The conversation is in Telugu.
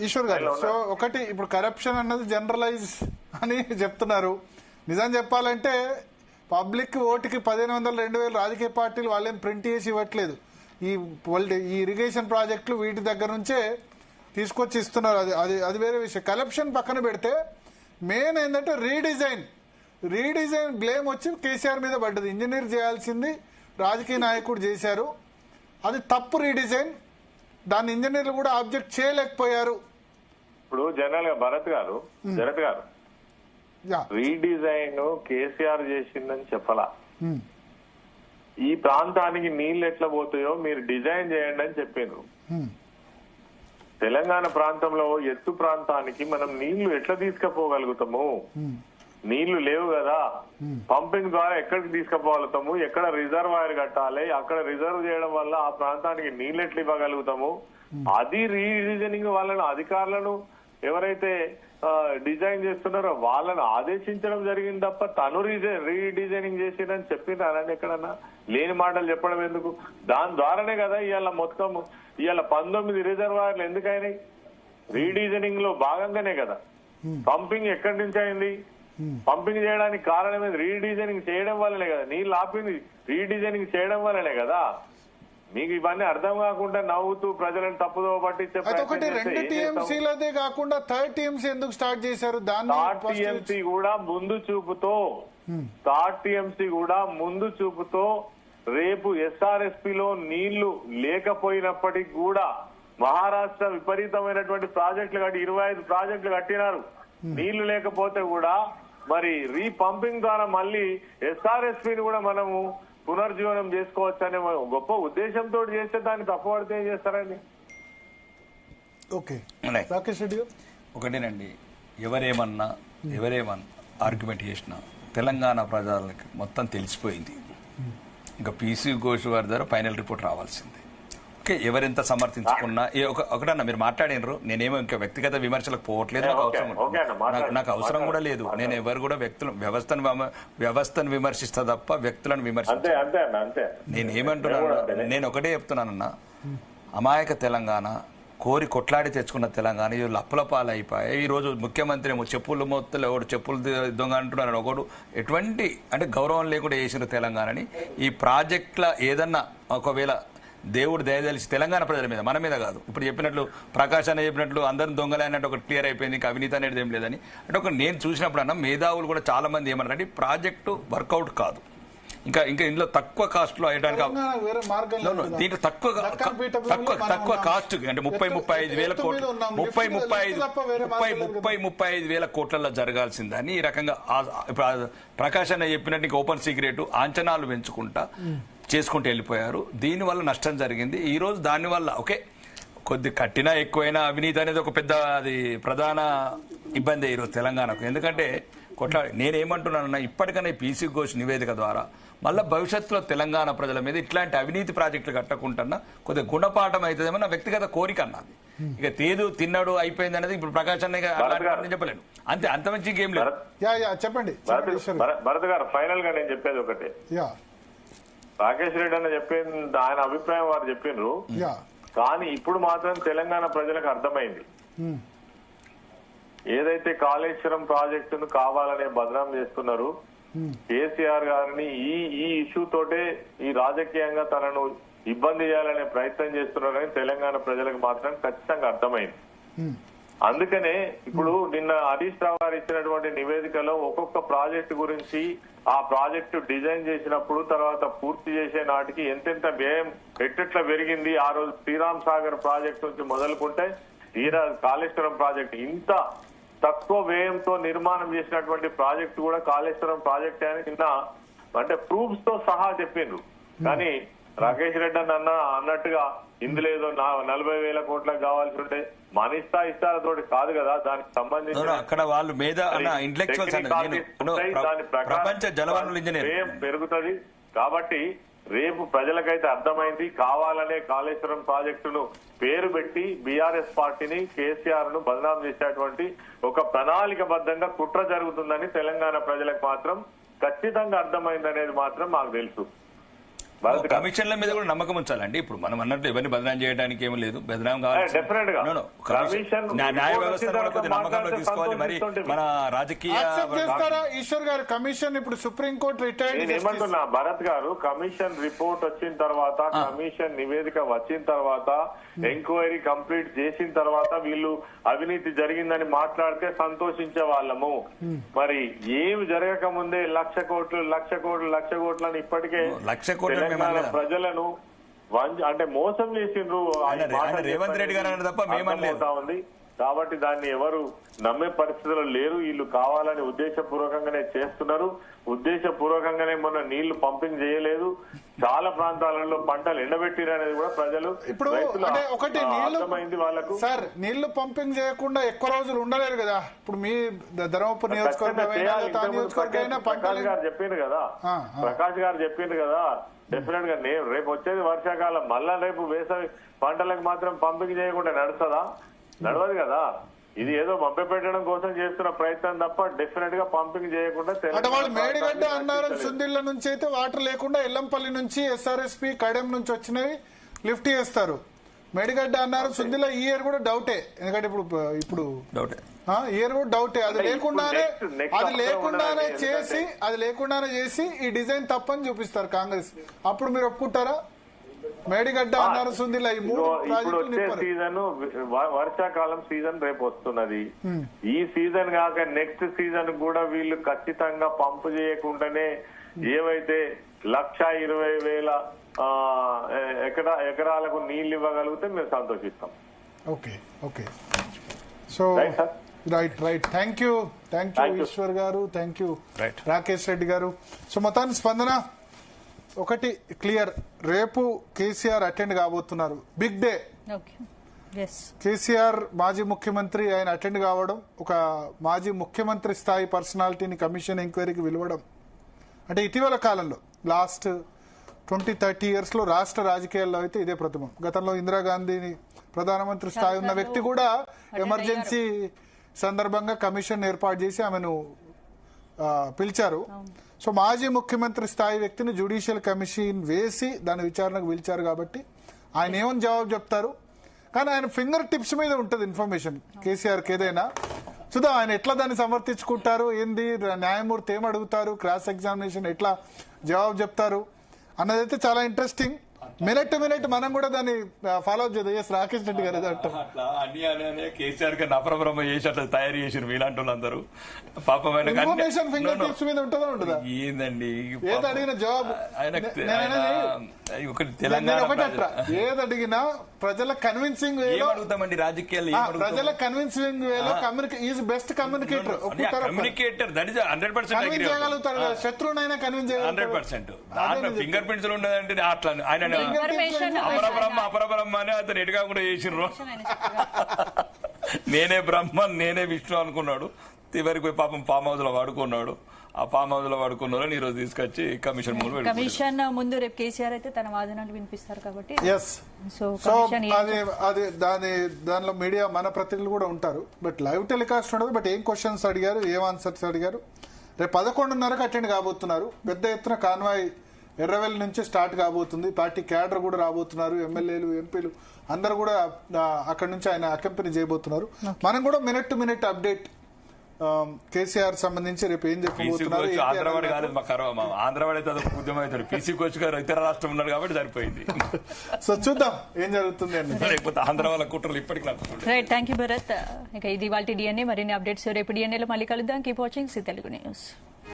ఈశ్వర్ గారు, సో ఒకటి ఇప్పుడు కరప్షన్ అన్నది జనరలైజ్ అని చెప్తున్నారు. నిజం చెప్పాలంటే పబ్లిక్ ఓటుకి 1500 2000 రాజకీయ పార్టీలు వాళ్ళేం ప్రింట్ చేసి ఇవ్వట్లేదు. ఈ ఇరిగేషన్ ప్రాజెక్టులు వీటి దగ్గర నుంచే తీసుకొచ్చి ఇస్తున్నారు. అది వేరే విషయం. కరప్షన్ పక్కన పెడితే మెయిన్ ఏంటంటే రీడిజైన్ బ్లేమ్ వచ్చి కేసీఆర్ మీద పడ్డది. ఇంజనీర్ చేయాల్సింది రాజకీయ నాయకుడు చేశారు. అది తప్పు రీడిజైన్. దాన్ని ఇంజనీర్లు కూడా ఆబ్జెక్ట్ చేయలేకపోయారు. ఇప్పుడు జనరల్ గా భరత్ గారు రీడిజైన్ కేసీఆర్ చేసిందని చెప్పలా. ఈ ప్రాంతానికి నీళ్లు ఎట్లా పోతాయో మీరు డిజైన్ చేయండి అని చెప్పారు. తెలంగాణ ప్రాంతంలో ఎత్తు ప్రాంతానికి మనం నీళ్లు ఎట్లా తీసుకుపోగలుగుతాము? నీళ్లు లేవు కదా. పంపింగ్ ద్వారా ఎక్కడికి తీసుకుపోగలుగుతాము? ఎక్కడ రిజర్వాయర్ కట్టాలి? అక్కడ రిజర్వ్ చేయడం వల్ల ఆ ప్రాంతానికి నీళ్లు ఎట్లా ఇవ్వగలుగుతాము? అది రీడిజైనింగ్ వాళ్ళని, అధికారులను ఎవరైతే డిజైన్ చేస్తున్నారో వాళ్ళని ఆదేశించడం జరిగింది తప్ప తను రీడిజైనింగ్ చేసిందని చెప్పినారని ఎక్కడన్నా లేని మాటలు చెప్పడం ఎందుకు? దాని ద్వారానే కదా ఇవాళ మొత్తం 19 రిజర్వాయర్లు ఎందుకైనాయి? రీడిజైనింగ్ లో భాగంగానే కదా. పంపింగ్ ఎక్కడి నుంచి అయింది? పంపింగ్ చేయడానికి కారణం ఏది? రీడిజైనింగ్ చేయడం వల్లనే కదా. నీళ్ళు ఆపింది రీడిజైనింగ్ చేయడం వల్లనే కదా. మీకు ఇవన్నీ అర్థం కాకుండా నవ్వుతూ ప్రజలను తప్పుదో పట్టించే టీఎంసీలదే కాకుండా థర్డ్ టీఎంసీ ఎందుకు స్టార్ట్ చేశారు? థర్డ్ టీఎంసీ కూడా ముందు చూపుతో రేపు ఎస్ఆర్ఎస్పీలో నీళ్లు లేకపోయినప్పటికీ కూడా మహారాష్ట్ర విపరీతమైనటువంటి ప్రాజెక్టులు కట్టి 25 ప్రాజెక్టులు కట్టినారు. నీళ్లు లేకపోతే కూడా మరి రీపంపింగ్ ద్వారా మళ్ళీ ఎస్ఆర్ఎస్పీని కూడా మనము పునర్జీవనం చేసుకోవచ్చు అనే గొప్ప ఉద్దేశంతో చేస్తే దాన్ని తప్పుపడితే ఏం చేస్తారండి? ఓకే రాకేష్ రెడ్డి గారు, ఒకటేనండి, ఎవరేమన్నా ఆర్గ్యుమెంట్ చేసినా తెలంగాణ ప్రజలకి మొత్తం తెలిసిపోయింది. ఇంకా పీసీ ఘోష్ గారి ద్వారా ఫైనల్ రిపోర్ట్ రావాల్సిందే. ఓకే, ఎవరెంత సమర్థించుకున్నా ఒకటన్నా మీరు మాట్లాడినరు. నేనేమో ఇంకా వ్యక్తిగత విమర్శలకు పోవట్లేదు. నాకు అవసరం కూడా లేదు. నేను ఎవరు కూడా వ్యవస్థను విమర్శిస్తా తప్ప వ్యక్తులను విమర్శించా. నేను ఒకటే చెప్తున్నానన్నా, అమాయక తెలంగాణ, కోరి కొట్లాడి తెచ్చుకున్న తెలంగాణ ఈరోజు లప్పలపాలు అయిపోయాయి. ఈరోజు ముఖ్యమంత్రి చెప్పులు మొత్తం ఒకడు చెప్పులు దొంగ అంటున్నారు, ఒకడు ఎటువంటి అంటే గౌరవం లేకుండా చేసిన తెలంగాణని. ఈ ప్రాజెక్టుల ఏదన్నా ఒకవేళ దేవుడు దయదలిచి తెలంగాణ ప్రజల మీద, మన మీద కాదు, ఇప్పుడు చెప్పినట్లు ప్రకాష్ అనే చెప్పినట్లు అందరిని దొంగలే అన్నట్టు ఒక క్లియర్ అయిపోయింది. ఇంకా అవినీతి అనేది ఏం లేదని అంటే నేను చూసినప్పుడు అన్న మేధావులు కూడా చాలా మంది ఏమన్నారంటే ప్రాజెక్టు వర్కౌట్ కాదు, ఇంకా ఇందులో తక్కువ కాస్ట్ లో అయ్యడానికి దీంట్లో తక్కువ కాస్ట్ అంటే 35 వేల కోట్లు 35 వేల కోట్లలో జరగాల్సిందని ఈ రకంగా ఇప్పుడు ప్రకాష్ అన్న చెప్పినట్టు ఇంకా ఓపెన్ సీక్రెట్ అంచనాలు పెంచుకుంటా చేసుకుంటూ వెళ్ళిపోయారు. దీనివల్ల నష్టం జరిగింది. ఈ రోజు దానివల్ల ఓకే కొద్ది కట్టినా ఎక్కువైనా అవినీతి అనేది ఒక పెద్ద అది ప్రధాన ఇబ్బంది ఈరోజు తెలంగాణకు. ఎందుకంటే నేనేమంటున్నానన్నా, ఇప్పటికైనా పీసీ ఘోష్ నివేదిక ద్వారా మళ్ళీ భవిష్యత్తులో తెలంగాణ ప్రజల మీద ఇట్లాంటి అవినీతి ప్రాజెక్టులు కట్టకుండా కొద్దిగా గుణపాఠం అవుతుందేమో నా వ్యక్తిగత కోరిక అన్నది. ఇక తేదు తిన్నాడు అయిపోయింది అనేది ఇప్పుడు ప్రకాశ్ అన్న చెప్పలేను. అంతే, అంత మంచి ఇంకేం లేదు. చెప్పండి భరత్ గారు, ఫైనల్ గా నేను చెప్పేది ఒకటి. రాకేష్ రెడ్డి అన్న చెప్పింది ఆయన అభిప్రాయం వారు చెప్పిండ్రు. కానీ ఇప్పుడు మాత్రం తెలంగాణ ప్రజలకు అర్థమైంది, ఏదైతే కాళేశ్వరం ప్రాజెక్టును కావాలనే బదనాం చేస్తున్నారు కేసీఆర్ గారిని, ఈ ఇష్యూ తోటే ఈ రాజకీయంగా తనను ఇబ్బంది చేయాలనే ప్రయత్నం చేస్తున్నారని తెలంగాణ ప్రజలకు మాత్రం ఖచ్చితంగా అర్థమైంది. అందుకనే ఇప్పుడు నిన్న హరీష్ రావు గారు ఇచ్చినటువంటి నివేదికలో ఒక్కొక్క ప్రాజెక్టు గురించి, ఆ ప్రాజెక్టు డిజైన్ చేసినప్పుడు తర్వాత పూర్తి చేసే నాటికి ఎంతెంత వ్యయం ఎట్టెట్లా పెరిగింది. ఆ రోజు శ్రీరామ్ సాగర్ ప్రాజెక్టు నుంచి మొదలుకుంటే కాళేశ్వరం ప్రాజెక్టు ఇంత తక్కువ వ్యయంతో నిర్మాణం చేసినటువంటి ప్రాజెక్టు కూడా కాళేశ్వరం ప్రాజెక్ట్ అని నిన్న అంటే ప్రూఫ్స్ తో సహా చెప్పిండ్రు. కానీ రాకేష్ రెడ్డి అన్నట్టుగా ఇందులో ఏదో 40,000 కోట్లకు కావాల్సి ఉంటే మన ఇష్టాలతోటి కాదు కదా. దానికి సంబంధించి అక్కడ వాళ్ళు వ్యయం పెరుగుతుంది. కాబట్టి రేపు ప్రజలకైతే అర్థమైంది, కావాలనే కాళేశ్వరం ప్రాజెక్టును పేరు పెట్టి బీఆర్ఎస్ పార్టీని, కేసీఆర్ ను బదనాం చేసేటువంటి ఒక ప్రణాళికబద్ధంగా కుట్ర జరుగుతుందని తెలంగాణ ప్రజలకు మాత్రం ఖచ్చితంగా అర్థమైందనేది మాత్రం మాకు తెలుసు. భరత్ గారు. కమిషన్ల మీద కూడా నమ్మకం ఉంచాలండి. ఇప్పుడు మనం అన్నట్టు ఎవరిని బదనాం చేయడానికి ఏమీ లేదు. బదనాం డెఫినెట్ గా న్యాయ వ్యవస్థ నమ్మకంలో తీసుకోవాలి. మరి మన రాజకీయ యాక్సెప్ట్ చేస్తారా ఈశ్వర్ గారు? కమిషన్ ఇప్పుడు సుప్రీంకోర్టు రిటైర్డ్ నేను ఏమంటున్నా భరత్ గారు, కమిషన్ రిపోర్ట్ వచ్చిన తర్వాత, కమిషన్ నివేదిక వచ్చిన తర్వాత, ఎంక్వైరీ కంప్లీట్ చేసిన తర్వాత వీళ్ళు అవినీతి జరిగిందని మాట్లాడితే సంతోషించే వాళ్ళము. మరి ఏమి జరగక ముందే లక్ష కోట్లు అని ఇప్పటికే తెలంగాణ ప్రజలను అంటే మోసం చేసిండ్రు. రేవంత్ రెడ్డి గారు అన్నారు తప్ప మేమనలేదు. ఉంది కాబట్టి దాన్ని ఎవరు నమ్మే పరిస్థితుల్లో లేరు. వీళ్ళు కావాలని ఉద్దేశపూర్వకంగానే చేస్తున్నారు. ఉద్దేశపూర్వకంగానే మొన్న నీళ్లు పంపింగ్ చేయలేదు. చాలా ప్రాంతాలలో పంటలు ఎండబెట్టిరు అనేది కూడా ప్రజలు ఇప్పుడు ఒకటి అర్థమైంది వాళ్ళకు. సార్, నీళ్లు పంపింగ్ చేయకుండా ఎక్కువ రోజులు ఉండలేరు కదా. ఇప్పుడు మీ ధర్మపురి నియోజకవర్గం ప్రకాష్ గారు చెప్పిండు కదా, డెఫినెట్ గా రేపు వచ్చేది వర్షాకాలం, మళ్ళా రేపు వేసవి పంటలకు మాత్రం పంపింగ్ చేయకుండా నడుస్తుందా? నడవదు కదా. ఇది ఏదో మభ్య పెట్టడం కోసం చేస్తున్న ప్రయత్నం తప్ప డెఫినెట్ గా పంపింగ్ చేయకుండా. వాళ్ళు మేడిగడ్డ అన్నారం సుందిళ్ల నుంచి అయితే వాటర్ లేకుండా ఎల్లంపల్లి నుంచి ఎస్ఆర్ఎస్పి కడెం నుంచి వచ్చినవి లిఫ్ట్ చేస్తారు. మేడిగడ్డ అన్నారు సుందిల ఈ ఇయర్ కూడా డౌటే, ఎందుకంటే ఇప్పుడు డౌటే ఇయర్ కూడా డౌటే. అది లేకుండానే చేసి ఈ డిజైన్ తప్పని చూపిస్తారు కాంగ్రెస్. అప్పుడు మీరు ఒప్పుకుంటారా? మేడిగడ్డ అన్నారు సుందిల ఈ మూడు ఇప్పుడు వచ్చే సీజన్ వర్షాకాలం సీజన్ రేపు వస్తున్నది. ఈ సీజన్ కాక నెక్స్ట్ సీజన్ కూడా వీళ్ళు ఖచ్చితంగా పంపు చేయకుండానే ఏవైతే 1,20,000 ఎకరాలకు నీళ్లు ఇవ్వగలిగితే మేము సంతోషిస్తాం. Okay so right thank you Eshwar garu, thank you Rakesh Reddy గారు. సో మొత్తాన్ని స్పందన ఒకటి క్లియర్, రేపు కేసీఆర్ అటెండ్ కాబోతున్నారు. Big day. కేసీఆర్ మాజీ ముఖ్యమంత్రి, ఆయన అటెండ్ కావడం, ఒక మాజీ ముఖ్యమంత్రి స్థాయి పర్సనాలిటీని కమిషన్ ఎంక్వైరీకి పిలవడం అంటే ఇటీవల కాలంలో లాస్ట్ 20-30 years లో రాష్ట్ర రాజకీయాల్లో అయితే ఇదే ప్రథమం. గతంలో ఇందిరాగాంధీని ప్రధానమంత్రి స్థాయి ఉన్న వ్యక్తి కూడా ఎమర్జెన్సీ సందర్భంగా కమిషన్ ఏర్పాటు చేసి ఆమెను పిలిచారు. సో మాజీ ముఖ్యమంత్రి స్థాయి వ్యక్తిని జ్యుడిషియల్ కమిషన్ వేసి దాని విచారణకు పిలిచారు కాబట్టి ఆయన ఏమని జవాబు చెప్తారు. కానీ ఆయన ఫింగర్ టిప్స్ మీద ఉంటుంది ఇన్ఫర్మేషన్ కేసీఆర్కి ఏదైనా. చూద్దాం ఆయన ఎట్లా దాన్ని సమర్థించుకుంటారు, ఏంది న్యాయమూర్తి ఏం అడుగుతారు, క్రాస్ ఎగ్జామినేషన్ ఎట్లా జవాబు చెప్తారు అన్నదైతే చాలా ఇంట్రెస్టింగ్. మినిట్ టు మినిట్ మనం కూడా దాన్ని ఫాలో అప్ చేద్దాం. రాకేష్ రెడ్డి గారు అట్లా అన్ని కేసీఆర్ గారిని అప్రబ్రహ్మ చేసి అట్లా తయారు చేసిన వీలాంటి వాళ్ళందరూ పాపం ఏందండి ఏది అడిగిన జవాబు ఒకటి తెలంగాణ ఏది అడిగినా ప్రజల కన్విన్సింగ్ వేలో అడుగుతామండి. రాజకీయాలు ప్రజల కన్విన్సింగ్ వేలో is best communicator. Communicator that is 100% చేయగలుగుతారు. శత్రువునైనా కన్విన్స్ చేయగలుగుతారు 100%. దాంట్లో ఫింగర్ ప్రింట్స్ ఉండదంటే అట్లా ఆయన అపరబ్రహ్మ అని అతను ఎటుగా కూడా చేసిండ్రు. నేనే బ్రహ్మ నేనే విష్ణు అనుకున్నాడు. చివరికి పాపం ఫామ్ హౌస్ లో వాడుకున్నాడు. ఆ ఫామ్ హౌస్ లో వాడుకున్న ఈ రోజు తీసుకొచ్చి కమిషన్ ముందు రేపు కేసీఆర్ అయితే తన వాదనలు వినిపిస్తారు కాబట్టి దానిలో మీడియా మన ప్రతినిధులు కూడా ఉంటారు. బట్ లైవ్ టెలికాస్ట్ ఉండదు. బట్ ఏం క్వశ్చన్స్ అడిగారు, ఏం ఆన్సర్స్ అడిగారు. రేపు 11:30కు అటెండ్ కాబోతున్నారు. పెద్ద ఎత్తున కాన్వాయ్ ఎర్రవెల్లి నుంచి స్టార్ట్ కాబోతుంది. పార్టీ క్యాడర్ కూడా రాబోతున్నారు. ఎమ్మెల్యేలు, ఎంపీలు అందరూ కూడా అక్కడ నుంచి ఆయన అకంపెనీ చేయబోతున్నారు. మనం కూడా minute to minute update KCR సంబంధించి రేపు ఏం చెప్పబోతున్నారు. ఆంధ్రవాడి కాదు ఆంధ్రవాడి అయితే ఉద్యమం అవుతాడు. పీసీ కోచ్ గారు ఇతర రాష్ట్రం ఉన్నారు కాబట్టి సరిపోయింది. సో చూద్దాం ఏం జరుగుతుంది అని. లేకపోతే ఆంధ్ర వాళ్ళ కుట్రలు ఇప్పటికీ నడుస్తుంది. Right, thank you Bharat. ఇక ఇది వాళ్ళ డిఎన్ఏ. మరిన్ని అప్డేట్స్ రేపు డిఎన్ఏలో మళ్ళీ కలుద్దాం. Keep watching C Telugu news.